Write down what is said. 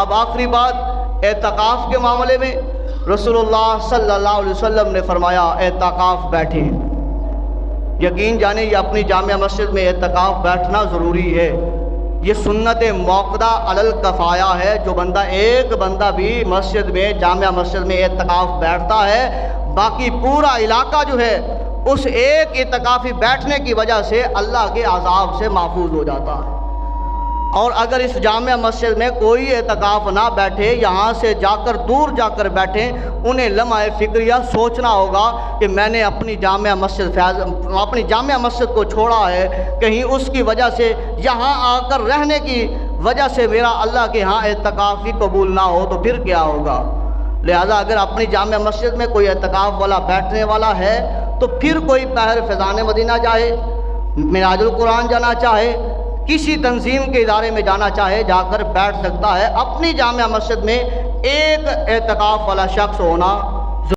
اب آخری بات اعتکاف کے معاملے میں رسول اللہ صلی اللہ علیہ وسلم نے فرمایا اعتکاف بیٹھیں. یقین جانیں یہ اپنی جامع مسجد میں اعتکاف بیٹھنا ضروری ہے. یہ سنت موقدہ علی الکفایہ ہے. جو بندہ ایک بندہ بھی مسجد میں جامع مسجد میں اعتکاف بیٹھتا ہے باقی پورا علاقہ جو ہے اس ایک اعتکافی بیٹھنے کی وجہ سے اللہ کے عذاب سے محفوظ ہو جاتا ہے. اور اگر اس جامع مسجد میں کوئی اعتکاف نہ بیٹھے یہاں سے جا کر دور جا کر بیٹھیں انہیں لمحہ فکریہ سوچنا ہوگا کہ میں نے اپنی جامع مسجد کو چھوڑا ہے کہیں اس کی وجہ سے یہاں آ کر رہنے کی وجہ سے میرا اللہ کے ہاں اعتکاف ہی قبول نہ ہو تو پھر کیا ہوگا. لہذا اگر اپنی جامع مسجد میں کوئی اعتکاف والا بیٹھنے والا ہے تو پھر کوئی پہر فیضان مدینہ جائے, معراج القرآن جانا چاہے, کسی تنظیم کے ادارے میں جانا چاہے جا کر بیٹھ سکتا ہے. اپنی جامع مسجد میں ایک اعتکاف والا شخص ہونا